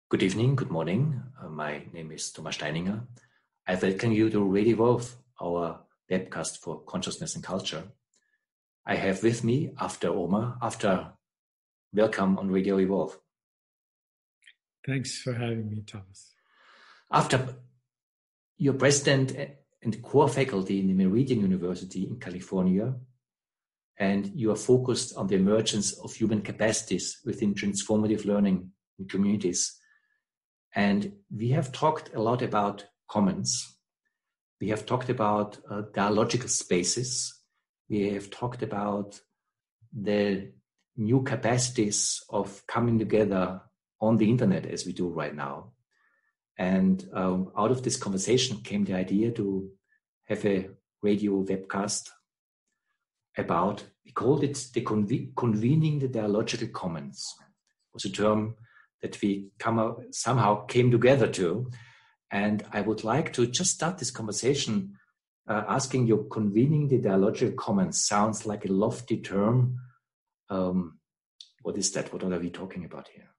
Good evening, good morning. My name is Thomas Steininger. I welcome you to Radio Evolve, our webcast for consciousness and culture. I have with me Aftab Omer. Aftab, welcome on Radio Evolve. Thanks for having me, Thomas. Aftab, you're president and core faculty in the Meridian University in California, and you are focused on the emergence of human capacities within transformative learning in communities. And we have talked a lot about commons. We have talked about dialogical spaces. We have talked about the new capacities of coming together on the internet as we do right now. And out of this conversation came the idea to have a radio webcast about, we called it the Convening the Dialogical Commons. It was a term that we somehow came together to. And I would like to just start this conversation asking you, convening the dialogical commons sounds like a lofty term. What is that? What are we talking about here?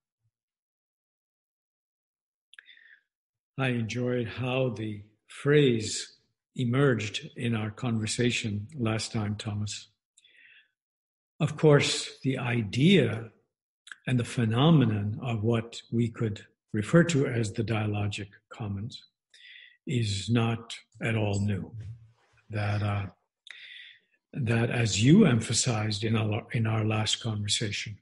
I enjoyed how the phrase emerged in our conversation last time, Thomas. Of course, the idea and the phenomenon of what we could refer to as the dialogic commons is not at all new. That as you emphasized in our last conversation,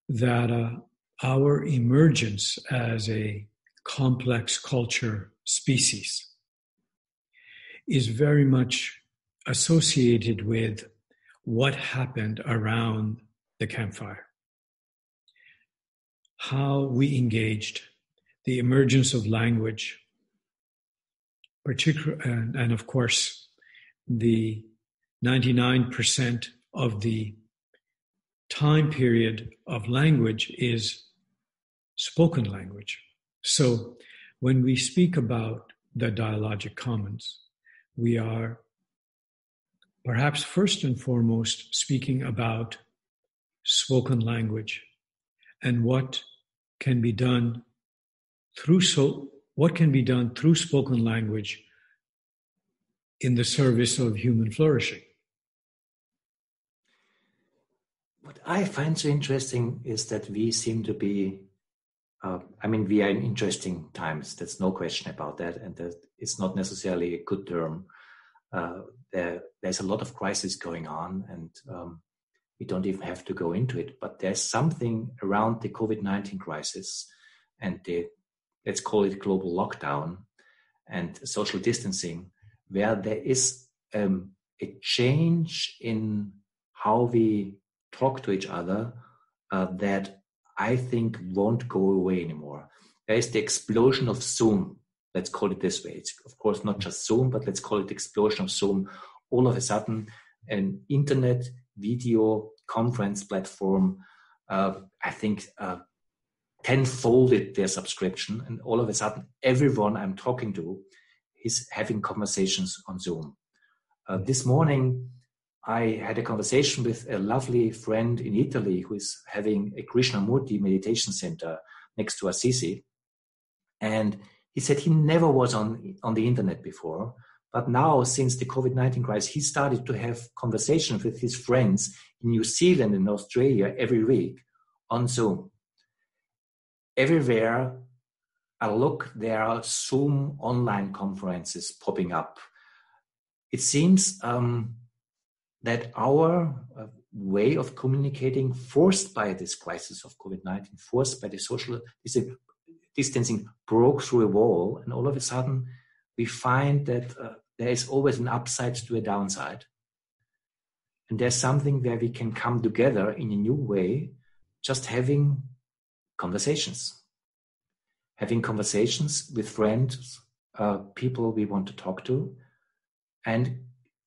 that our emergence as a complex culture species is very much associated with what happened around the campfire. How we engaged, the emergence of language, and of course, the 99% of the time period of language is spoken language. So when we speak about the dialogic commons, we are perhaps first and foremost speaking about spoken language and what can be done through spoken language in the service of human flourishing. What I find so interesting is that we seem to be, we are in interesting times. There's no question about that. And that it's not necessarily a good term. There's a lot of crisis going on, and we don't even have to go into it. But there's something around the COVID-19 crisis and let's call it global lockdown and social distancing, where there is a change in how we talk to each other that I think won't go away anymore. There is the explosion of Zoom. Let's call it this way. It's of course not just Zoom, but let's call it the explosion of Zoom. All of a sudden, an internet video conference platform, I think 10-folded their subscription. And all of a sudden, everyone I'm talking to is having conversations on Zoom. This morning, I had a conversation with a lovely friend in Italy who is having a Krishnamurti meditation center next to Assisi. And he said he never was on the internet before. But now, since the COVID-19 crisis, he started to have conversations with his friends in New Zealand and Australia every week on Zoom. Everywhere I look, there are Zoom online conferences popping up. It seems that our way of communicating, forced by this crisis of COVID-19, forced by the social distancing, broke through a wall, and all of a sudden we find that there is always an upside to a downside. And there's something where we can come together in a new way, just having conversations with friends, people we want to talk to, and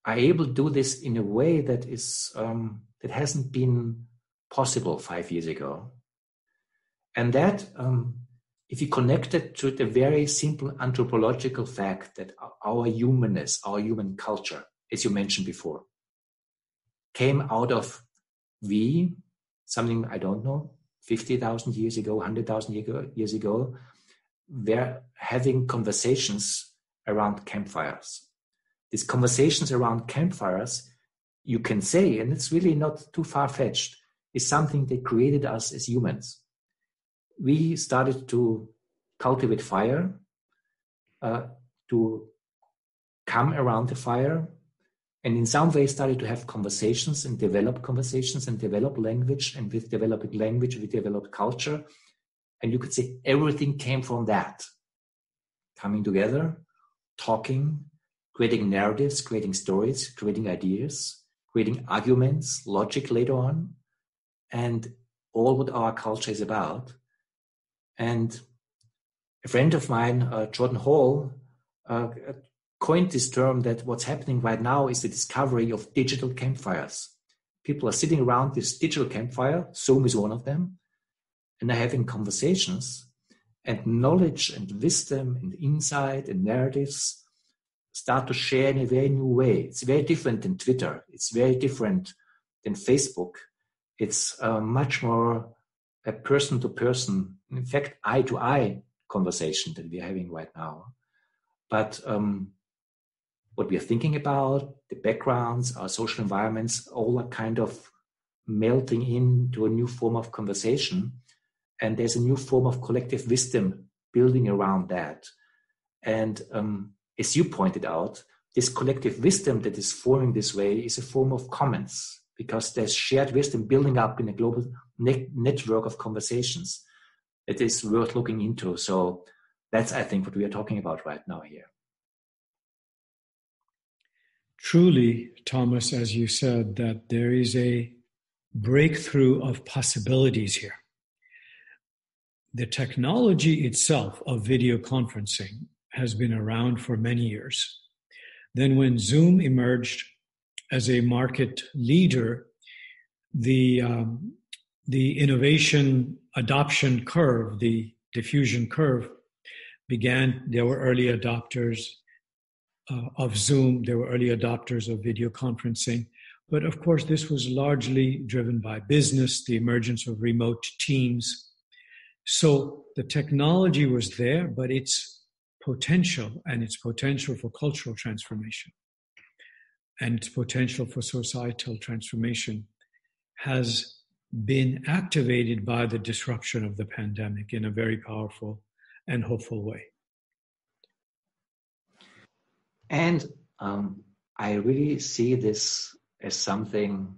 are able to do this in a way that is that hasn't been possible 5 years ago. And that, if you connect it to the very simple anthropological fact that our humanness, our human culture, as you mentioned before, came out of something I don't know, 50,000 years ago, 100,000 years ago, were having conversations around campfires. These conversations around campfires, you can say, and it's really not too far-fetched, is something that created us as humans. We started to cultivate fire, to come around the fire, and in some ways started to have conversations and develop language, and with developing language, we developed culture. And you could say everything came from that. Coming together, talking, creating narratives, creating stories, creating ideas, creating arguments, logic later on, and all what our culture is about. And a friend of mine, Jordan Hall, coined this term that what's happening right now is the discovery of digital campfires. People are sitting around this digital campfire, Zoom is one of them, and they're having conversations, and knowledge and wisdom and insight and narratives start to share in a very new way. It's very different than Twitter. It's very different than Facebook. It's much more a person-to-person, in fact, eye-to-eye conversation that we're having right now. But what we are thinking about, the backgrounds, our social environments, all are kind of melting into a new form of conversation. And there's a new form of collective wisdom building around that. And as you pointed out, this collective wisdom that is forming this way is a form of commons, because there's shared wisdom building up in a global network of conversations that is worth looking into. So that's, I think, what we are talking about right now here. Truly, Thomas, as you said, that there is a breakthrough of possibilities here. The technology itself of video conferencing has been around for many years. Then when Zoom emerged as a market leader, the innovation adoption curve, the diffusion curve began. There were early adopters of Zoom. There were early adopters of video conferencing. But of course, this was largely driven by business, the emergence of remote teams. So the technology was there, but its potential for cultural transformation and its potential for societal transformation has been activated by the disruption of the pandemic in a very powerful and hopeful way. And I really see this as something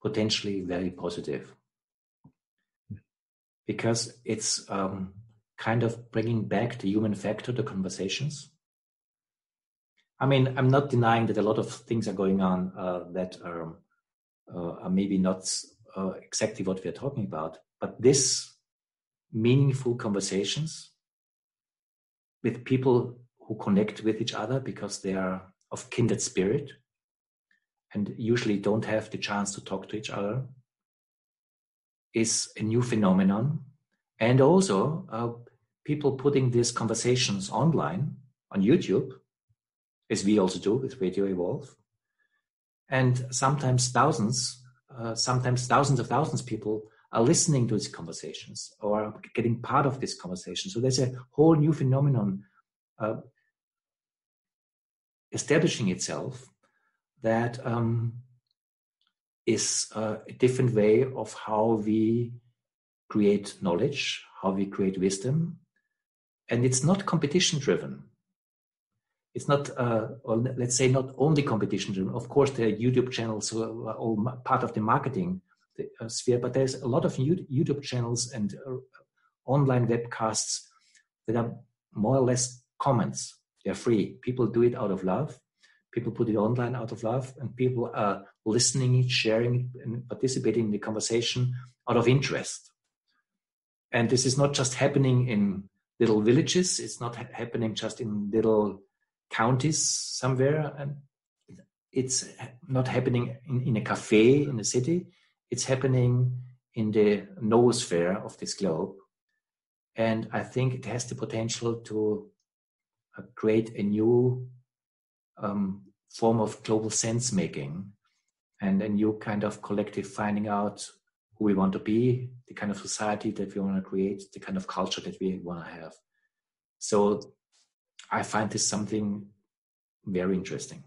potentially very positive, because it's kind of bringing back the human factor to conversations. I mean, I'm not denying that a lot of things are going on that are maybe not exactly what we're talking about, but this meaningful conversations with people who connect with each other because they are of kindred spirit and usually don't have the chance to talk to each other is a new phenomenon. And also people putting these conversations online on YouTube, as we also do with Radio Evolve. And sometimes thousands of thousands of people are listening to these conversations or getting part of this conversation. So there's a whole new phenomenon establishing itself that is a different way of how we create knowledge, how we create wisdom. And it's not competition driven. It's not, or let's say not only competition driven. Of course, there are YouTube channels who are all part of the marketing sphere, but there's a lot of YouTube channels and online webcasts that are more or less commons. They're free. People do it out of love. People put it online out of love, and people are listening it, sharing it, and participating in the conversation out of interest. And this is not just happening in little villages. It's not happening just in little counties somewhere. And it's not happening in a cafe in the city. It's happening in the noosphere of this globe. And I think it has the potential to create a new form of global sense making and a new kind of collective finding out who we want to be, the kind of society that we want to create, the kind of culture that we want to have. So I find this something very interesting.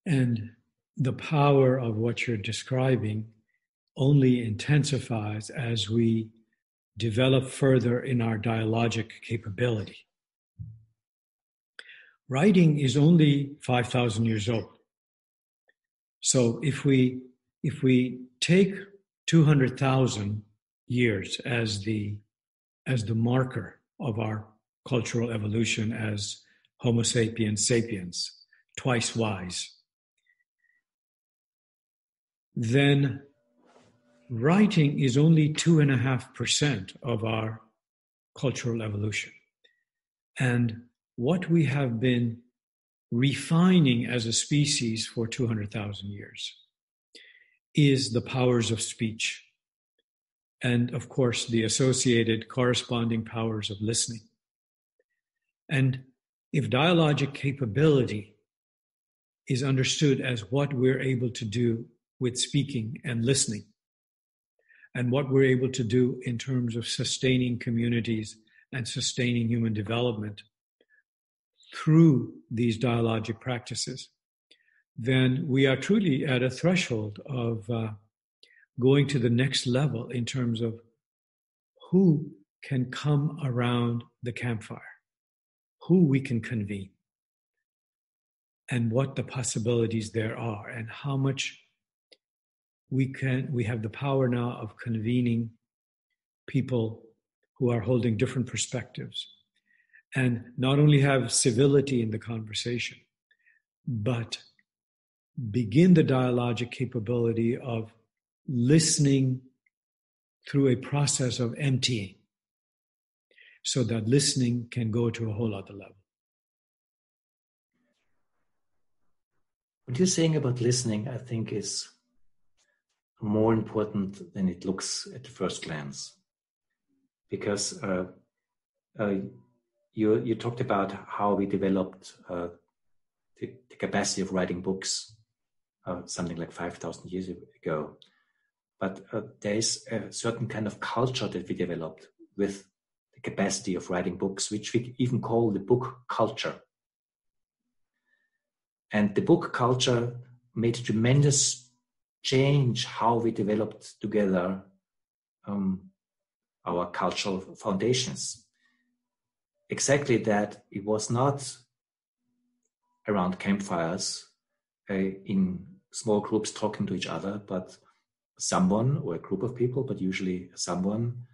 And the power of what you're describing only intensifies as we develop further in our dialogic capability. Writing is only 5,000 years old. So if we take 200,000 years as the marker of our cultural evolution as Homo sapiens sapiens, twice wise, then writing is only 2.5% of our cultural evolution. And what we have been refining as a species for 200,000 years is the powers of speech. And of course, the associated corresponding powers of listening. And if dialogic capability is understood as what we're able to do with speaking and listening, and what we're able to do in terms of sustaining communities and sustaining human development through these dialogic practices, then we are truly at a threshold of going to the next level in terms of who can come around the campfire, who we can convene, and what the possibilities there are, and how much we have the power now of convening people who are holding different perspectives, and not only have civility in the conversation, but begin the dialogic capability of listening through a process of emptying, so that listening can go to a whole other level. What you're saying about listening, I think, is more important than it looks at the first glance. Because you talked about how we developed the capacity of writing books something like 5,000 years ago. But there is a certain kind of culture that we developed with the capacity of writing books, which we even call the book culture. And the book culture made a tremendous change how we developed together our cultural foundations. Exactly that. It was not around campfires in small groups talking to each other, but someone or a group of people, but usually someone,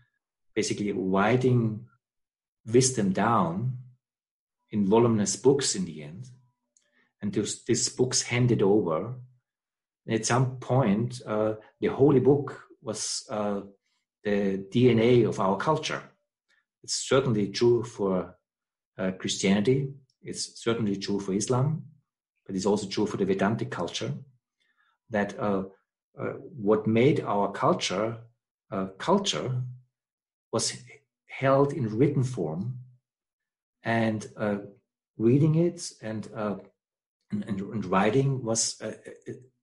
basically writing wisdom down in voluminous books in the end. And these books handed over. And at some point, the holy book was the DNA of our culture. It's certainly true for Christianity. It's certainly true for Islam, but it's also true for the Vedantic culture, that what made our culture culture was held in written form, and reading it and writing was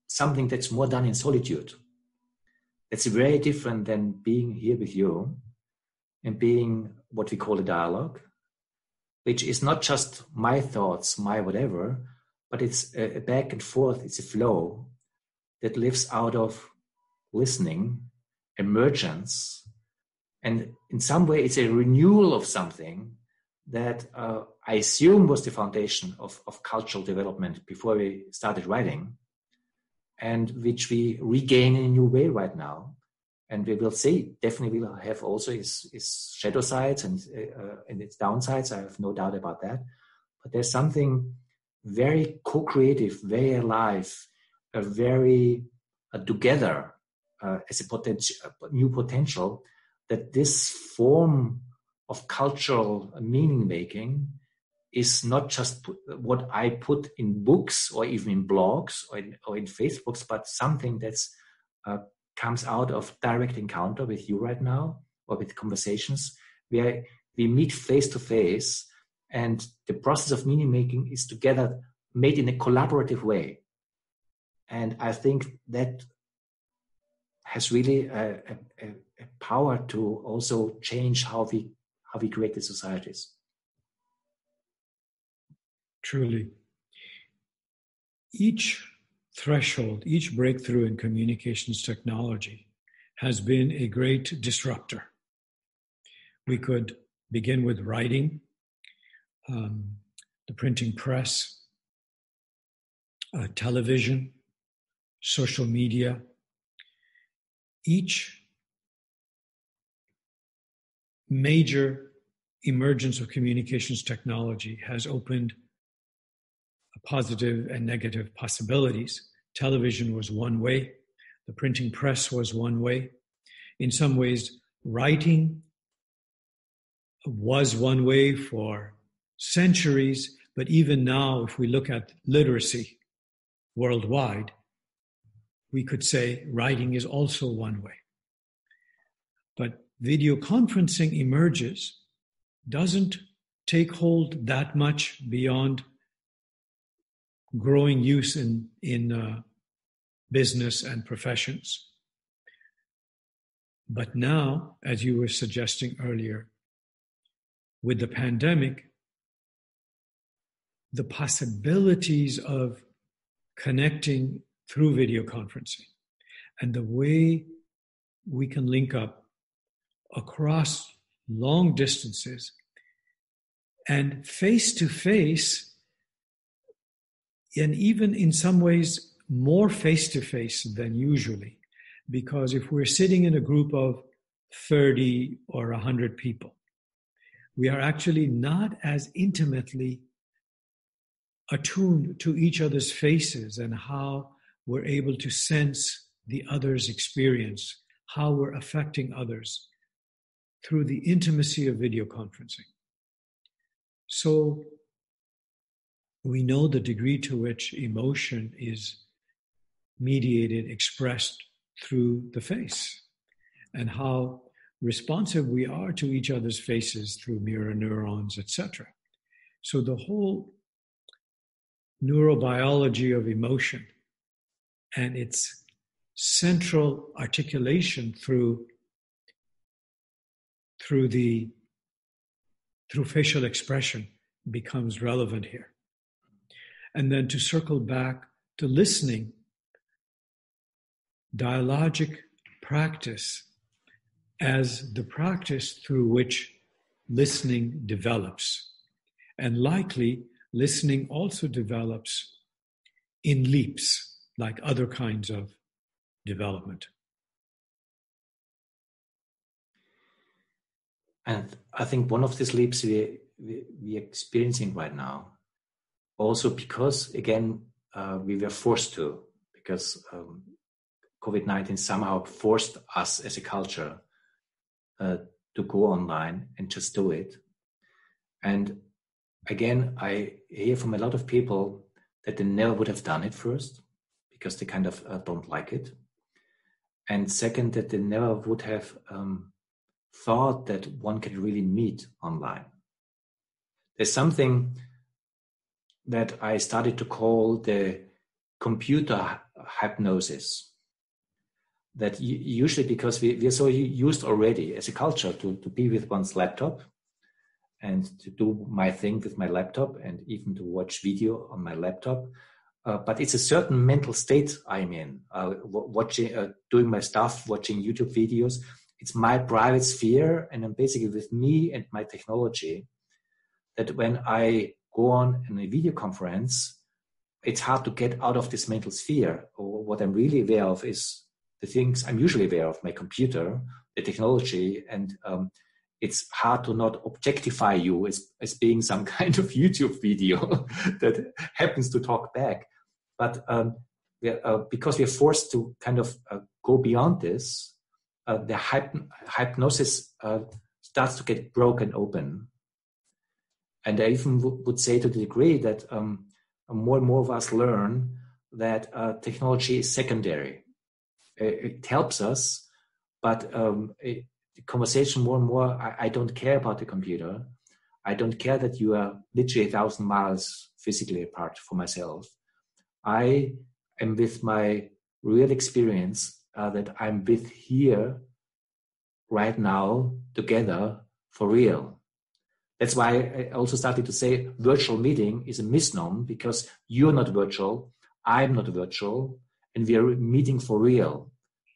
something that's more done in solitude. It's very different than being here with you and being what we call a dialogue, which is not just my thoughts, my whatever, but it's a back and forth, it's a flow that lives out of listening, emergence, and in some way it's a renewal of something that I assume was the foundation of cultural development before we started writing, and which we regain in a new way right now. And we will see, definitely will have also its shadow sides and its downsides. I have no doubt about that. But there's something very co-creative, very alive, very together as a new potential, that this form of cultural meaning making is not just what I put in books or even in blogs or in Facebooks, but something that's comes out of direct encounter with you right now, or with conversations where we meet face to face, and the process of meaning making is together made in a collaborative way. And I think that has really a power to also change how we create the societies. Truly. Each threshold, each breakthrough in communications technology has been a great disruptor. We could begin with writing, the printing press, television, social media. Each major emergence of communications technology has opened positive and negative possibilities. Television was one way. The printing press was one way. In some ways, writing was one way for centuries, but even now, if we look at literacy worldwide, we could say writing is also one way. But video conferencing emerges, doesn't take hold that much beyond growing use in business and professions. But now, as you were suggesting earlier, with the pandemic, the possibilities of connecting through video conferencing and the way we can link up across long distances and face-to-face, and even in some ways more face-to-face than usually. Because if we're sitting in a group of 30 or 100 people, we are actually not as intimately attuned to each other's faces and how we're able to sense the other's experience, how we're affecting others through the intimacy of video conferencing. So we know the degree to which emotion is mediated, expressed through the face, and how responsive we are to each other's faces through mirror neurons, etc. So the whole neurobiology of emotion and its central articulation through facial expression becomes relevant here. And then to circle back to listening, dialogic practice as the practice through which listening develops. And likely, listening also develops in leaps, like other kinds of development. And I think one of these leaps we're experiencing right now, also because, again, we were forced to, because COVID-19 somehow forced us as a culture to go online and just do it. And again, I hear from a lot of people that they never would have done it first because they kind of don't like it. And second, that they never would have thought that one can really meet online. There's something that I started to call the computer hypnosis. That usually, because we're so used already as a culture to be with one's laptop and to do my thing with my laptop and even to watch video on my laptop. But it's a certain mental state I'm in, watching, doing my stuff, watching YouTube videos. It's my private sphere, and I'm basically with me and my technology. That when I go on in a video conference, it's hard to get out of this mental sphere. Or what I'm really aware of is the things I'm usually aware of, my computer, the technology, and it's hard to not objectify you as being some kind of YouTube video that happens to talk back. But because we're forced to kind of go beyond this, the hypnosis starts to get broken open. And I even would say to the degree that more and more of us learn that technology is secondary. It helps us, but the conversation more and more, I don't care about the computer. I don't care that you are literally 1,000 miles physically apart for myself. I am with my real experience that I'm with here right now together for real. That's why I also started to say virtual meeting is a misnomer, because you're not virtual, I'm not virtual, and we are meeting for real.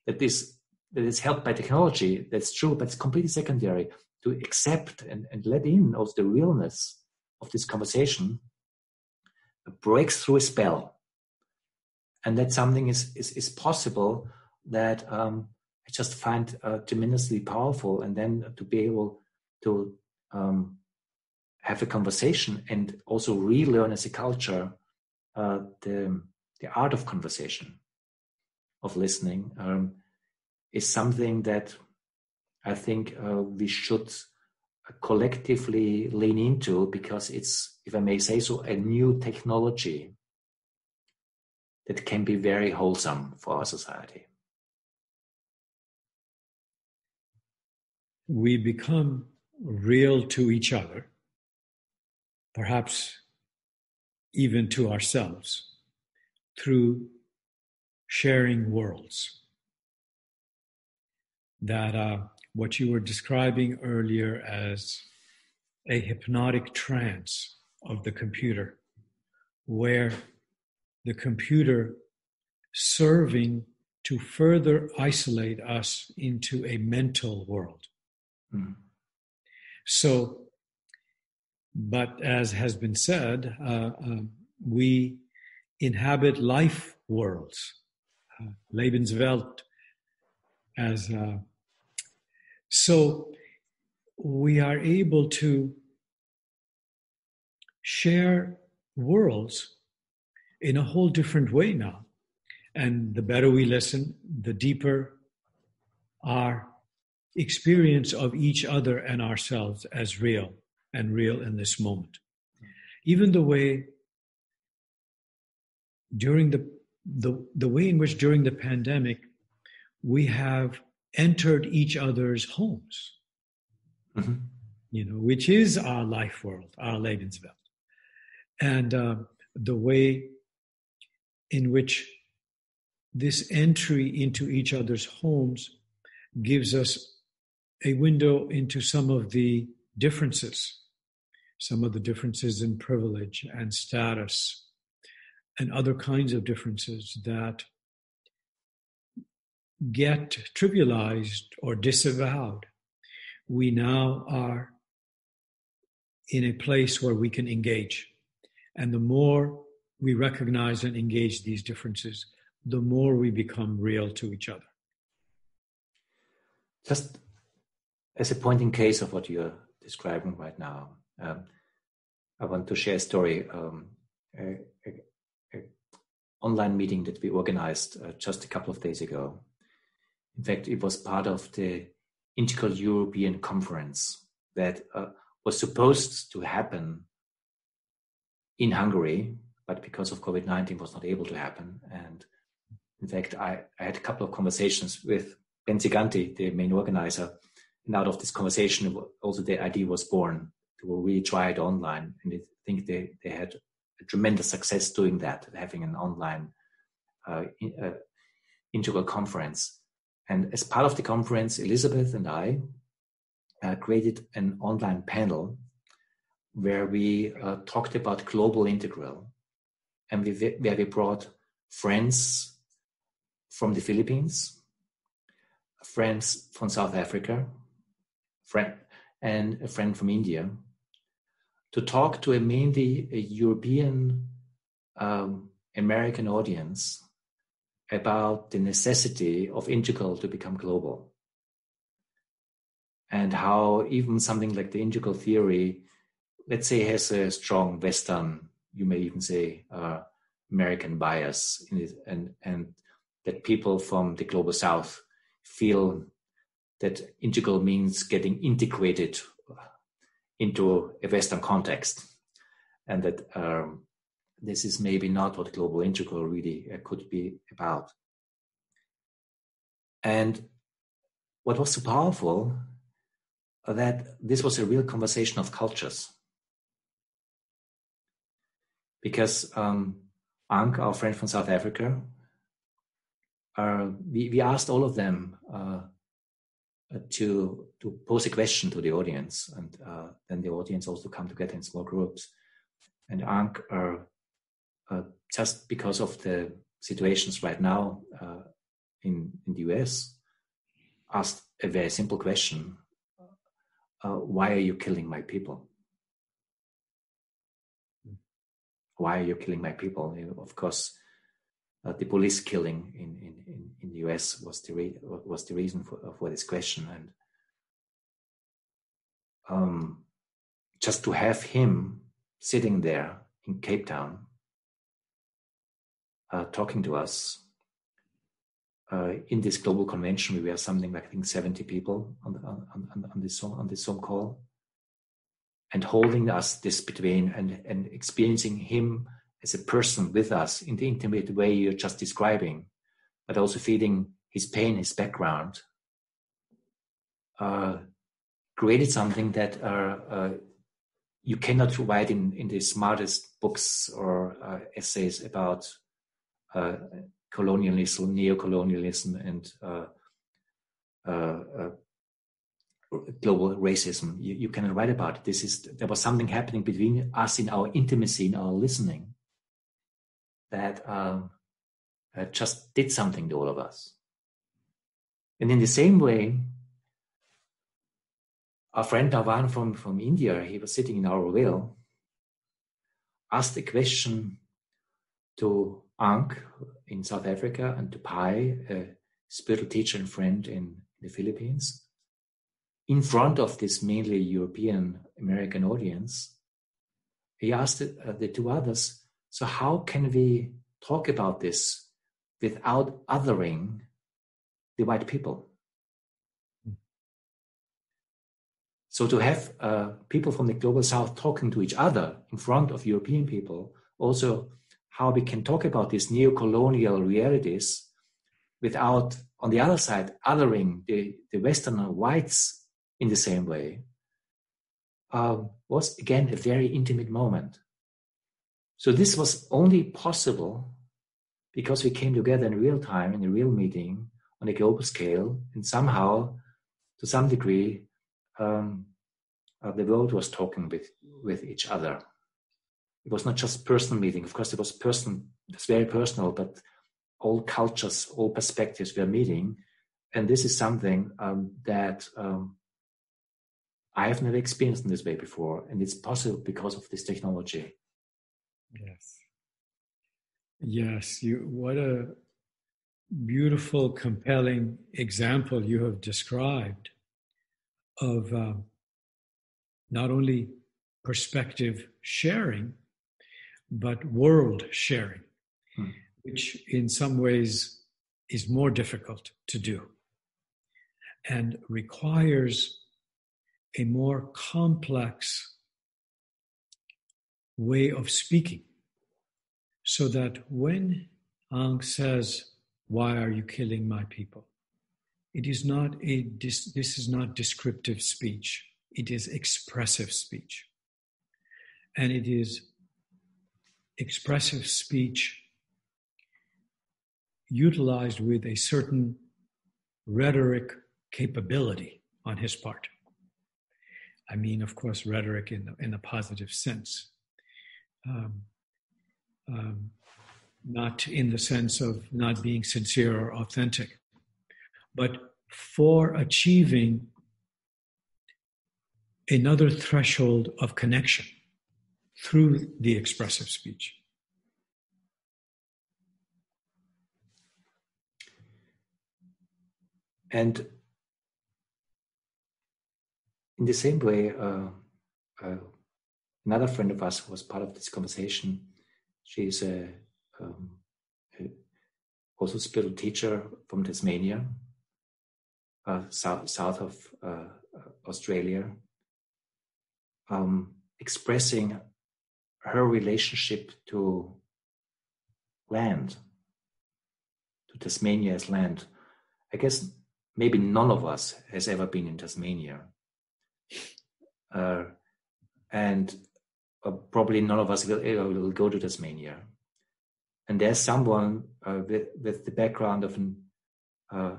That is helped by technology, that's true, but it's completely secondary. To accept and let in also the realness of this conversation breaks through a spell. And that something is possible that I just find tremendously powerful. And then to be able to have a conversation and also relearn as a culture the art of conversation, of listening, is something that I think we should collectively lean into, because it's, if I may say so, a new technology that can be very wholesome for our society. We become real to each other, perhaps even to ourselves, through sharing worlds. That what you were describing earlier as a hypnotic trance of the computer, where the computer serving to further isolate us into a mental world. Mm. So, but as has been said, we inhabit life worlds, Lebenswelt, as so we are able to share worlds in a whole different way now. And the better we listen, the deeper our experience of each other and ourselves as real and real in this moment. Even the way during the way in which during the pandemic we have entered each other's homes, mm-hmm. Which is our life world, our Lebenswelt. And the way in which this entry into each other's homes gives us a window into some of the differences in privilege and status and other kinds of differences that get trivialized or disavowed. We now are in a place where we can engage. And the more we recognize and engage these differences, the more we become real to each other. Just as a point in case of what you're describing right now, I want to share a story. An online meeting that we organized just a couple of days ago. In fact, it was part of the Integral European Conference that was supposed to happen in Hungary, but because of COVID-19 was not able to happen. And in fact, I had a couple of conversations with Ben Ziganti, the main organizer, and out of this conversation, also the idea was born to really try it online. And I think they had a tremendous success doing that, having an online integral conference. And as part of the conference, Elizabeth and I created an online panel where we talked about global integral, and where we brought friends from the Philippines, friends from South Africa, and a friend from India, to talk to mainly a European American audience about the necessity of integral to become global, and how even something like the integral theory, let's say, has a strong Western, you may even say, American bias in it, and that people from the global South feel that integral means getting integrated into a Western context, and that this is maybe not what global integral really could be about. And what was so powerful, that this was a real conversation of cultures. Because Ank, our friend from South Africa, we asked all of them to pose a question to the audience, and then the audience also come together in small groups. And Ankh, just because of the situations right now in the US, asked a very simple question: why are you killing my people? Why are you killing my people? Of course, the police killing in the US was the reason for this question, and just to have him sitting there in Cape Town, talking to us in this global convention. We were something like, I think, 70 people on this Zoom call, and holding us this between and experiencing him as a person with us in the intimate way you're just describing, but also feeling his pain, his background, created something that you cannot write in the smartest books or essays about colonialism, neo-colonialism, and global racism. You cannot write about it. There was something happening between us in our intimacy, in our listening, that just did something to all of us. And in the same way, our friend Navan from India, he was sitting in our rail, asked a question to Ankh in South Africa and to Pai, a spiritual teacher and friend in the Philippines, in front of this mainly European American audience. He asked the two others, so how can we talk about this without othering the white people? So to have people from the global south talking to each other in front of European people, also how we can talk about these neo-colonial realities without, on the other side, othering the Westerner whites in the same way, was again a very intimate moment. So this was only possible because we came together in real time, in a real meeting, on a global scale, and somehow, to some degree, the world was talking with each other. It was not just personal meeting. Of course, it was very personal, but all cultures, all perspectives were meeting. And this is something that I have never experienced in this way before. And it's possible because of this technology. Yes. Yes. What a beautiful, compelling example you have described of not only perspective sharing, but world sharing, which in some ways is more difficult to do and requires a more complex way of speaking, so that when Ankh says, "Why are you killing my people?" it is not this is not descriptive speech. It is expressive speech. And it is expressive speech utilized with a certain rhetoric capability on his part. I mean, of course, rhetoric in a positive sense. Not in the sense of not being sincere or authentic, but for achieving another threshold of connection through the expressive speech. And in the same way, another friend of us who was part of this conversation, she's also a spiritual teacher from Tasmania, south of Australia, expressing her relationship to land, to Tasmania as land. I guess maybe none of us has ever been in Tasmania. And probably none of us will go to Tasmania. And there's someone with the background of an a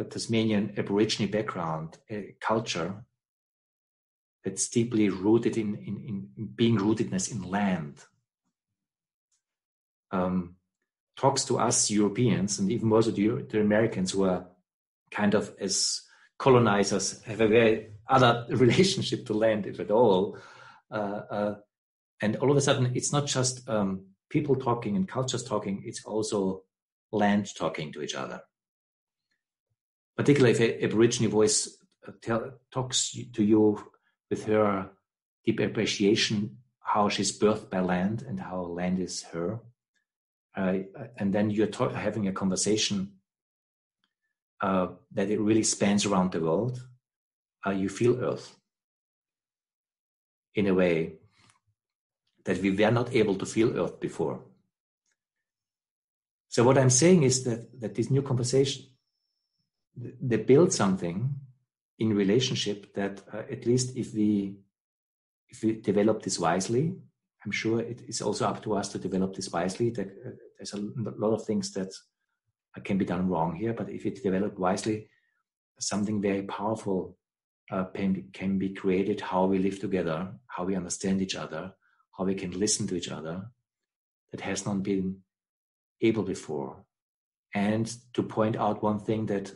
Tasmanian Aborigine background, a culture that's deeply rooted in being rootedness in land, talks to us Europeans, and even more so the Americans, who are kind of, as colonizers, have a very other relationship to land, if at all. And all of a sudden, it's not just people talking and cultures talking, it's also land talking to each other. Particularly if an Aborigine voice talks to you with her deep appreciation, how she's birthed by land and how land is her. And then you're having a conversation that it really spans around the world. You feel Earth in a way that we were not able to feel Earth before. So what I'm saying is that this new conversation, they build something in relationship that at least if we develop this wisely, I'm sure it is also up to us to develop this wisely. That there's a lot of things that can be done wrong here, but if it developed wisely, something very powerful can be created, how we live together, how we understand each other, how we can listen to each other, that has not been able before. And to point out one thing that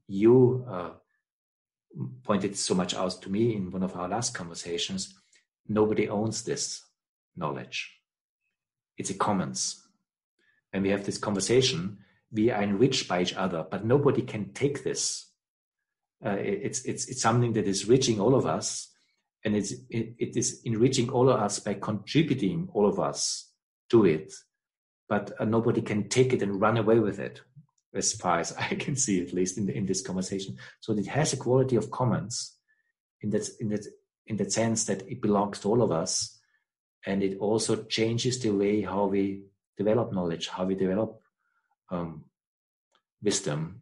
you pointed so much out to me in one of our last conversations, nobody owns this knowledge. It's a commons. When we have this conversation, we are enriched by each other, but nobody can take this. It's something that is reaching all of us, and it is enriching all of us by contributing all of us to it. But nobody can take it and run away with it, as far as I can see, at least in this conversation. So it has a quality of commons in that sense that it belongs to all of us, and it also changes the way how we develop knowledge, how we develop wisdom,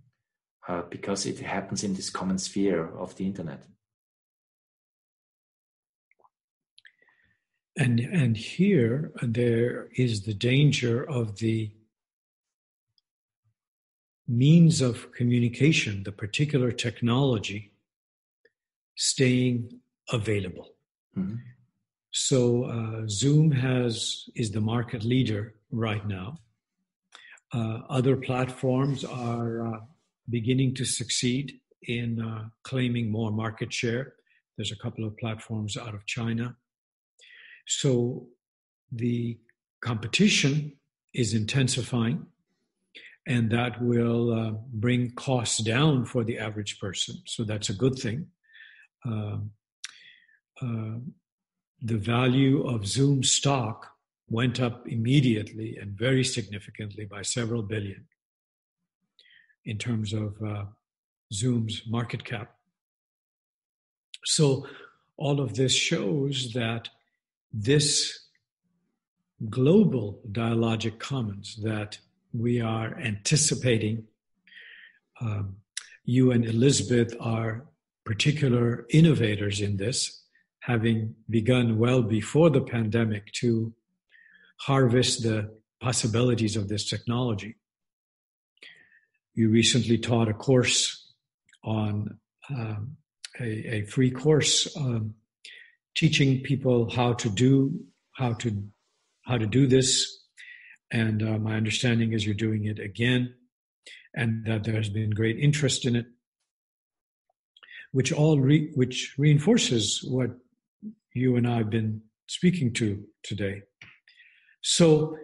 because it happens in this common sphere of the internet. And here there is the danger of the means of communication, the particular technology, staying available. Mm-hmm. So Zoom is the market leader right now. Other platforms are beginning to succeed in claiming more market share. There's a couple of platforms out of China. So the competition is intensifying, and that will bring costs down for the average person. So that's a good thing. The value of Zoom stock went up immediately and very significantly by several billion in terms of Zoom's market cap. So all of this shows that this global dialogic commons that we are anticipating, you and Elizabeth are particular innovators in this, having begun well before the pandemic to harvest the possibilities of this technology. You recently taught a course on a free course teaching people how to do this, and my understanding is you're doing it again, and that there has been great interest in it, which reinforces what you and I have been speaking to today. So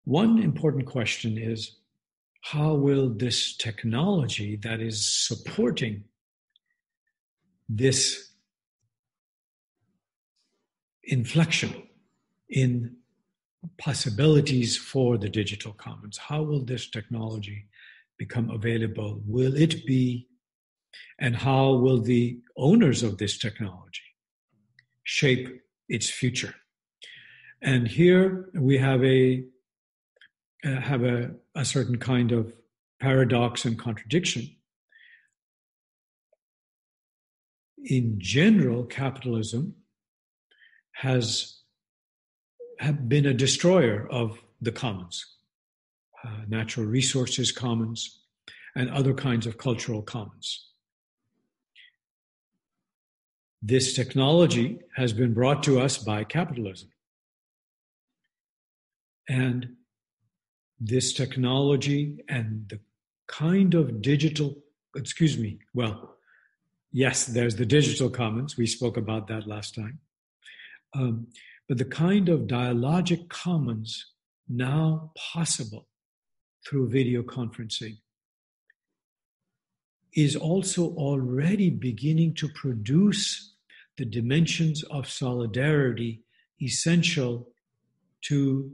one important question is, how will this technology that is supporting this inflection in possibilities for the digital commons, how will this technology become available? Will it be, and how will the owners of this technology shape its future? And here we have a certain kind of paradox and contradiction. In general, capitalism have been a destroyer of the commons. natural resources commons, and other kinds of cultural commons. This technology has been brought to us by capitalism. And this technology and the kind of digital, yes, there's the digital commons. We spoke about that last time. But the kind of dialogic commons now possible through video conferencing is also already beginning to produce the dimensions of solidarity essential to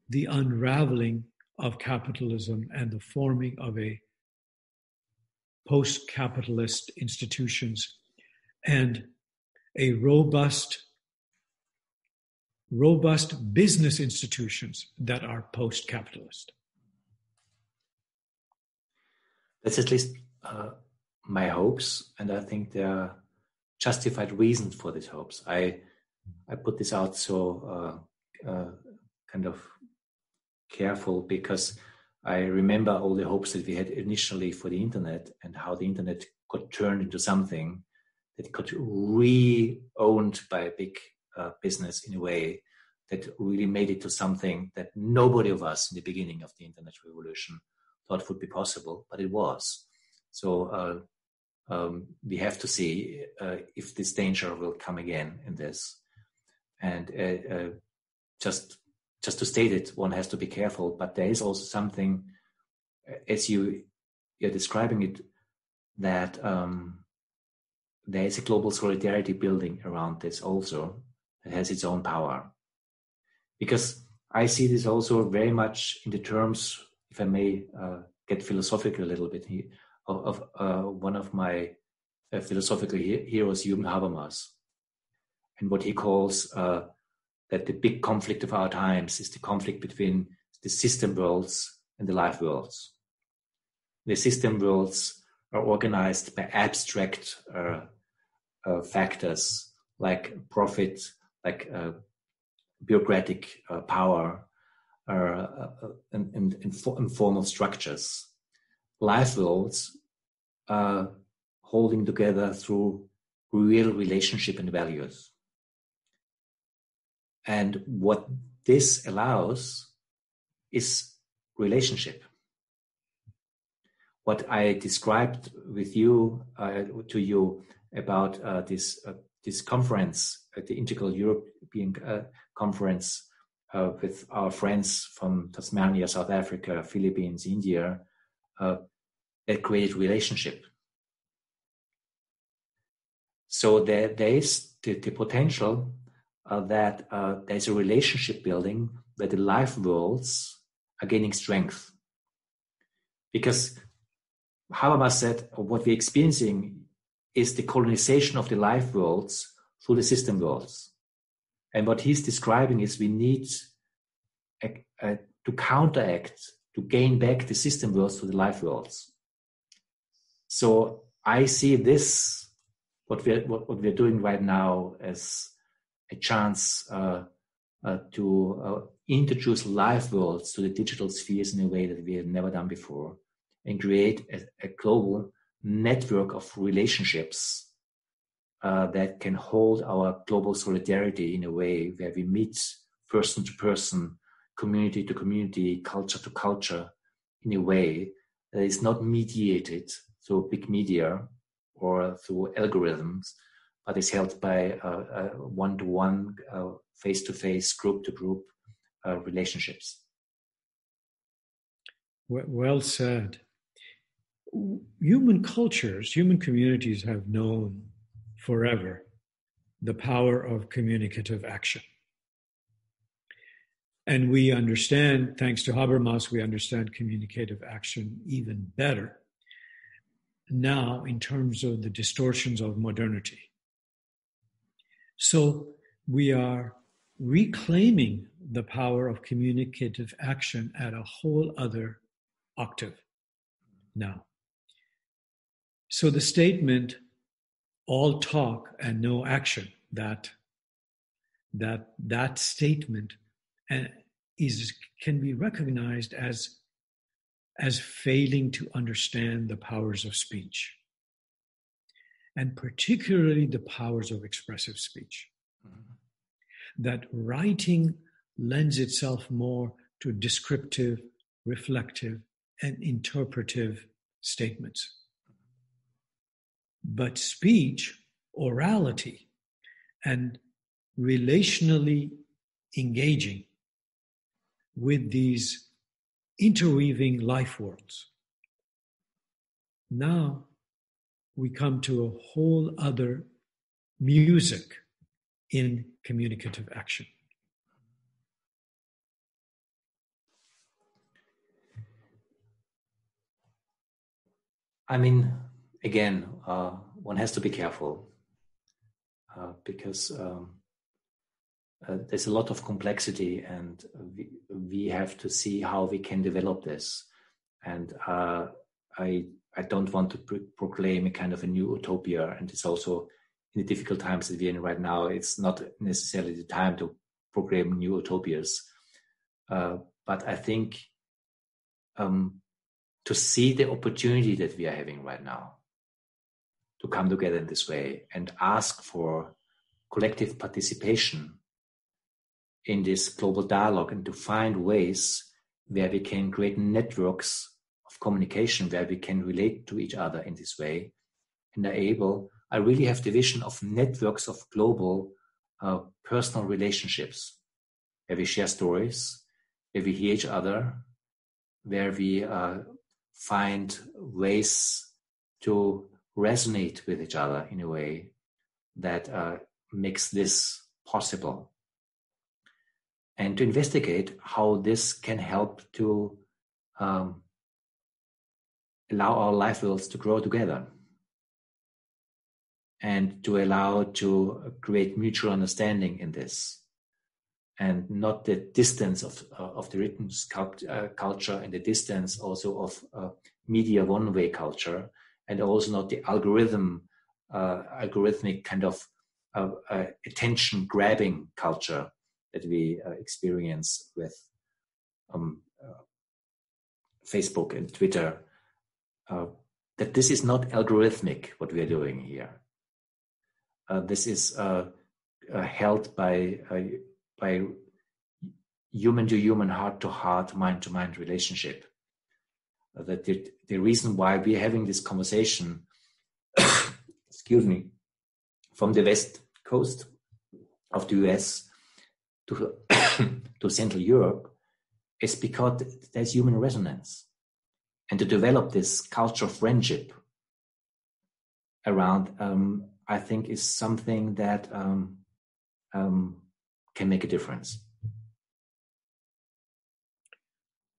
the unraveling of capitalism and the forming of a post-capitalist institutions and a robust business institutions that are post-capitalist. That's at least my hopes, and I think there are justified reasons for these hopes. I put this out so kind of careful because I remember all the hopes that we had initially for the internet and how the internet got turned into something that got re-owned by a big business in a way that really made it to something that nobody of us in the beginning of the internet revolution thought would be possible, but it was. So we have to see if this danger will come again in this. And just to state it, one has to be careful, but there is also something, as you're describing it, that there is a global solidarity building around this also that has its own power. Because I see this also very much in the terms, if I may get philosophical a little bit here, of one of my philosophical heroes, Jürgen Habermas, and what he calls that the big conflict of our times is the conflict between the system worlds and the life worlds. The system worlds are organized by abstract factors like profit, like bureaucratic power, and formal structures. Life worlds are holding together through real relationship and values. And what this allows is relationship. What I described with you to you about this conference, the Integral European Conference with our friends from Tasmania, South Africa, Philippines, India, that created relationship. So there is the potential that there's a relationship building where the life worlds are gaining strength. Because Habermas said what we're experiencing is the colonization of the life worlds through the system worlds. And what he's describing is we need to counteract, to gain back the system worlds to the life worlds. So I see this, what we're doing right now, as a chance to introduce life worlds to the digital spheres in a way that we have never done before, and create a global network of relationships that can hold our global solidarity in a way where we meet person to person, community to community, culture to culture, in a way that is not mediated through big media or through algorithms, but is held by one-to-one, face-to-face, group-to-group relationships. Well said. Human cultures, human communities have known forever the power of communicative action. And we understand, thanks to Habermas, we understand communicative action even better now in terms of the distortions of modernity. So we are reclaiming the power of communicative action at a whole other octave now. So the statement, all talk and no action, that statement can be recognized as failing to understand the powers of speech, and particularly the powers of expressive speech. Mm-hmm. That writing lends itself more to descriptive, reflective, and interpretive statements. But speech, orality, and relationally engaging with these interweaving life worlds. Now we come to a whole other music in communicative action. I mean, again, one has to be careful because there's a lot of complexity, and we have to see how we can develop this. And I don't want to proclaim a kind of a new utopia, and it's also in the difficult times that we're in right now, it's not necessarily the time to proclaim new utopias. But I think to see the opportunity that we are having right now to come together in this way and ask for collective participation in this global dialogue, and to find ways where we can create networks of communication where we can relate to each other in this way, and I really have the vision of networks of global personal relationships where we share stories, where we hear each other, where we find ways to resonate with each other in a way that makes this possible, and to investigate how this can help to allow our life worlds to grow together, and to allow to create mutual understanding in this, and not the distance of the written culture, and the distance also of media one-way culture, and also not the algorithmic kind of attention-grabbing culture that we experience with Facebook and Twitter. That this is not algorithmic, what we are doing here. This is held by human-to-human, heart-to-heart, mind-to-mind relationship. That the reason why we are having this conversation, excuse me, from the west coast of the US to Central Europe is because there's human resonance. And to develop this culture of friendship around, I think, is something that can make a difference.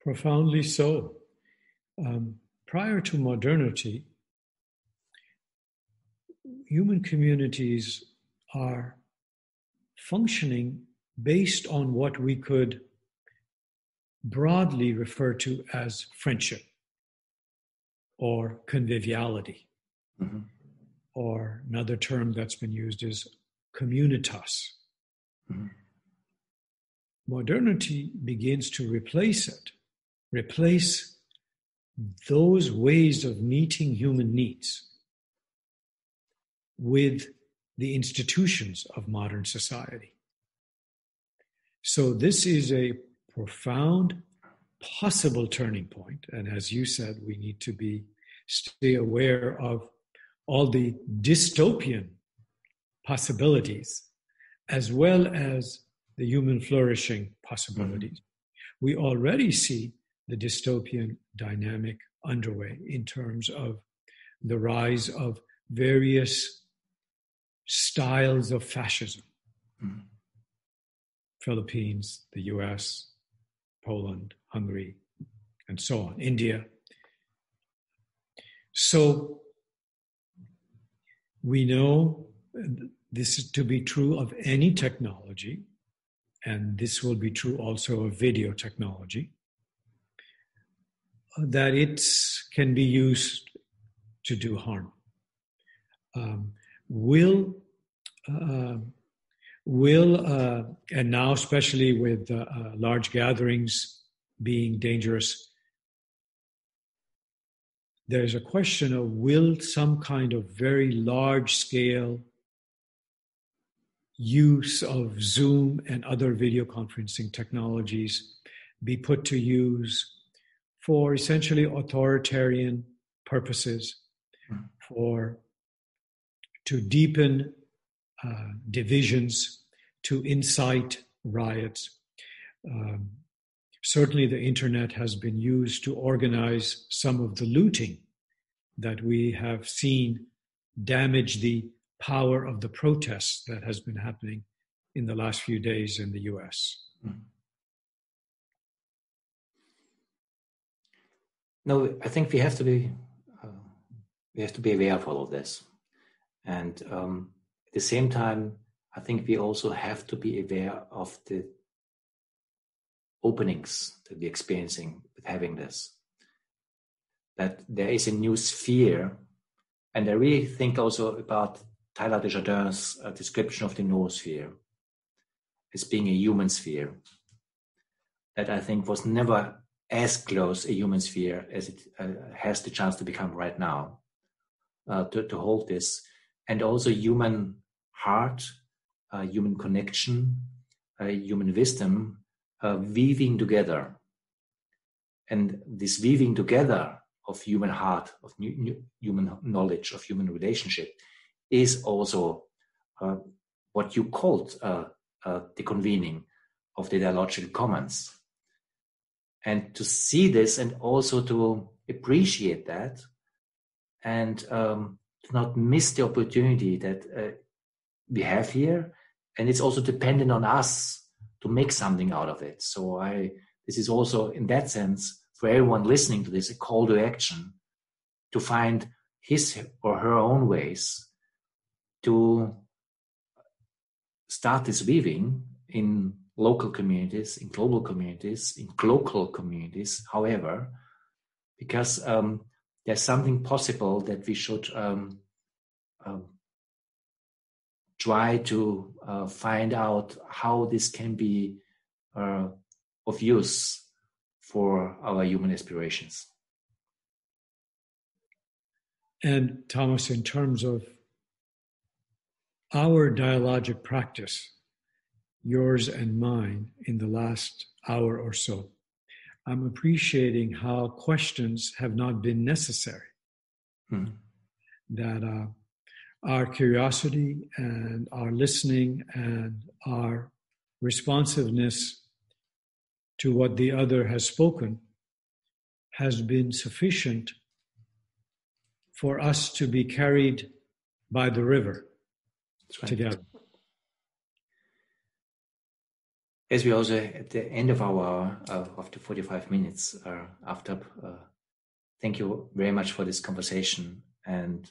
Profoundly so. Prior to modernity, human communities are functioning based on what we could broadly refer to as friendship or conviviality. Mm-hmm. Or another term that's been used is communitas. Mm-hmm. Modernity begins to replace those ways of meeting human needs with the institutions of modern society. So this is a profound possible turning point. And as you said, we need to stay aware of all the dystopian possibilities as well as the human flourishing possibilities. Mm-hmm. We already see the dystopian dynamic underway in terms of the rise of various styles of fascism. Mm-hmm. Philippines, the US, Poland, Hungary, and so on, India. So we know this is to be true of any technology, and this will be true also of video technology, that it can be used to do harm. Will and now especially with large gatherings being dangerous, there's a question of will some kind of very large scale use of Zoom and other video conferencing technologies be put to use for essentially authoritarian purposes, to deepen divisions, to incite riots. Certainly the internet has been used to organize some of the looting that we have seen damage the power of the protests that has been happening in the last few days in the US. No, I think we have to be aware of all of this, and at the same time, I think we also have to be aware of the openings that we're experiencing with having this. That there is a new sphere, and I really think also about Tyler Desjardins' description of the noosphere as being a human sphere, that I think was never as close a human sphere as it has the chance to become right now, to hold this, and also human heart, human connection, human wisdom, weaving together. And this weaving together of human heart, of human knowledge, of human relationship, is also what you called the convening of the Dialogical Commons. And to see this and also to appreciate that, and to not miss the opportunity that we have here. And it's also dependent on us to make something out of it. So this is also, in that sense, for everyone listening to this, a call to action to find his or her own ways to start this weaving in local communities, in global communities, in local communities, however, because there's something possible that we should try to find out how this can be of use for our human aspirations. And Thomas, in terms of our dialogic practice, yours and mine, in the last hour or so, I'm appreciating how questions have not been necessary. That our curiosity and our listening and our responsiveness to what the other has spoken has been sufficient for us to be carried by the river together. As we also at the end of our of the 45 minutes, Aftab, thank you very much for this conversation, and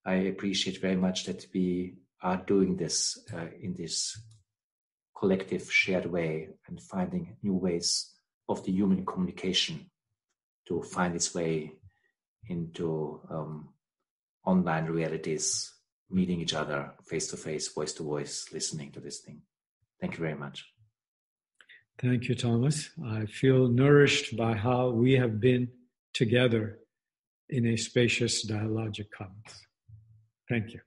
I appreciate very much that we are doing this in this collective shared way and finding new ways of the human communication to find its way into online realities, meeting each other face to face, voice to voice, listening to this thing. Thank you very much. Thank you, Thomas. I feel nourished by how we have been together in a spacious dialogic commons. Thank you.